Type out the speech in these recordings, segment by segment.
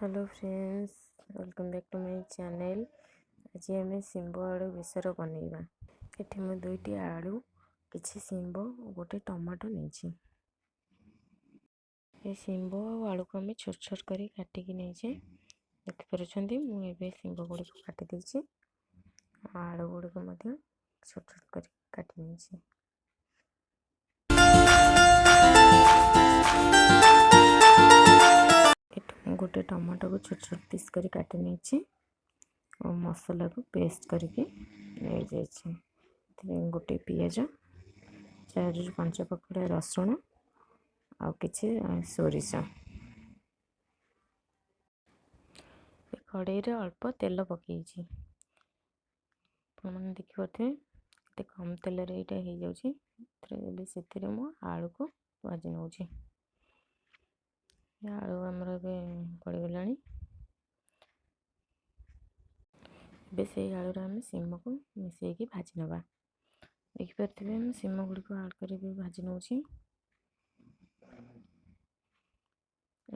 Hello friends, welcome back to my channel. आज आम शिंब आलू बेसर बनइबा। ये मैं दुईटी आलू, किसी शिंब और गोटे टमाटो नहीं। ये शिंब और आलू को आम छोट छोट कर काटिक नहीं देखिपुर मुझे शिंब गुड़ी को काटी देछि। आलू गुड़ी को छोट छोट कर काटी नहीं। गोटे टमाटो को छोट छोट पीस कर काटी नहीं और मसला को पेस्ट करके गोटे पियाज 4 ରୁ 5 पकड़ा रसुण आ किसी सोरिष। कड़े अल्प तेल पकई देखिपे कम तेल हो जाए आलू को भाजी नौ आलू आमर पड़गला से आलू आम सीम को मिसईक भाजी नवा। देखिपे सीम गुड़ी को आड कर भाजी नौ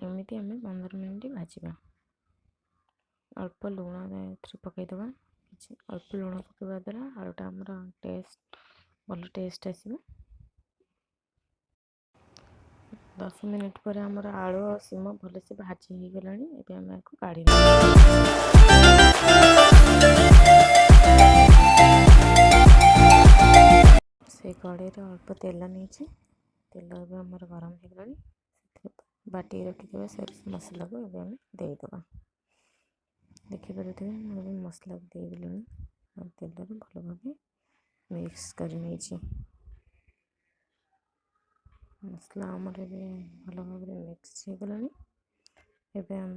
एमती आम 15 मिनट भाजवा। अल्प लुण पकईदे अल्प लुण पकड़ा द्वारा आलूटा आमर टेस्ट भल टेस्ट आसो। 10 मिनिट पर आमर आलू और सीम भल से भाजी हो गला। आम आपको काढ़ी से कड़े अल्प तेल नहीं तेल आमर गरम हो गला। बाटी रखिथे सोरिष मसला को आम देदेबा। देखिपे मसला को देदेलुनी तेल भल भाव मिक्स कर मसला आमर भल भाव मिक्स हो गला। एबे आम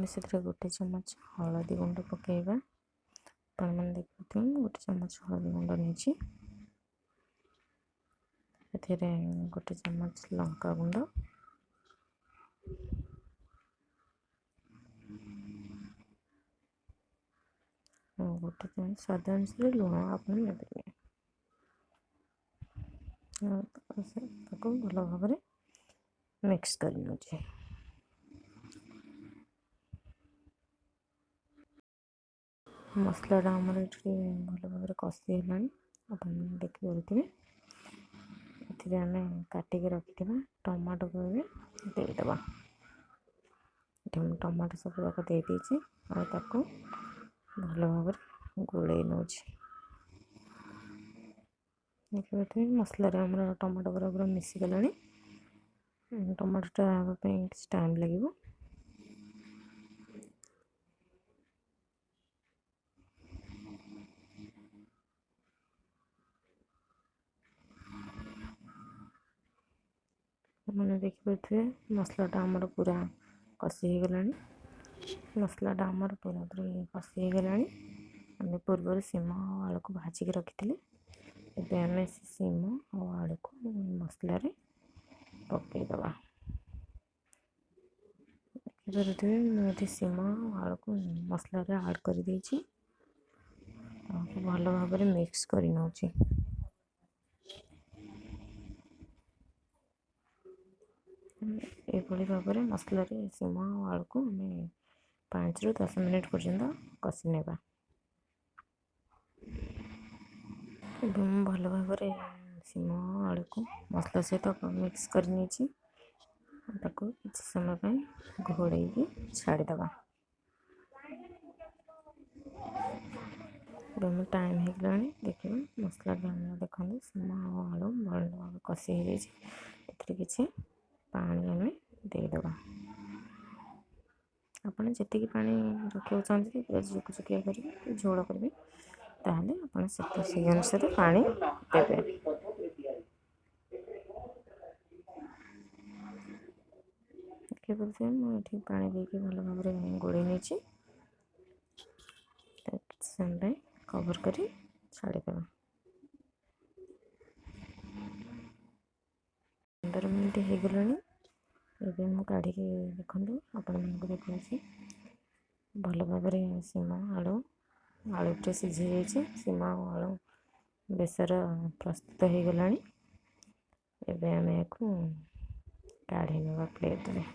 से गोटे चमच हलदी गुंड पकेबा। मैंने देखते गोटे चमच हलदी गुंड नहीं गोटे चमच लंका गुंड गोटे चमच स्वाद अनुसार लुण आप भल भाव मिक्स कर मसलाटा आमर भल भाव कषि आप देखिपे आम काटिक रखि टमाटो को देदेबा। टमाटो सब जाक दे भल भाव गोल नौ देखिए मसला टमाटो पूरा मिसीगला। टमाटोटा किसी टाइम लगे। मैंने देखिपे मसलाटा आमर पूरा कषि हो गला। मसलाटा आमर पूरा पूरी कषि हो गला। आम पूर्व सीम आलू को भाजिक रखी आम सीम और आलू को मसला पकईदबा। देखिपे मुझे सीम आलू को मसला आड कर भल भाव मिक्स कर नौ। यह भाव में मसला सीम आलू को आम 5 ରୁ 10 मिनट पर्यंत कषि नेबा। भल भाव सीम आलू को मसला सहित मिक्स कर किसी समय घोड़े छाड़ीदबा। टाइम हो गला देखिए मसला देखते सीम आलू भल भाव कषि हो जाए किसी पानी आम देदेबा। आपड़ जी पा रखा चाहते पूरा जुकिया कर झोल करेंगे ताहले आप से अनुसार पानी देवे। देखिए मुझे पानी देके भल भाव गोल नहीं समय कवर कर छाड़ीदे। 15 मिनट हो गला। ये मुझे काढ़ी देखूँ आपण देखिए भल भाव सीम आलू ଆଳୁଟା ସିଝି ଯାଇଛି। ସିମା ଆଉ ଆଳୁ ବେସର ପ୍ରସ୍ତୁତ ହେଇଗଲାଣି। ଏବେ ଆମେ ୟାକୁ କାଢ଼ି ନେବା ପ୍ଲେଟ୍ରେ।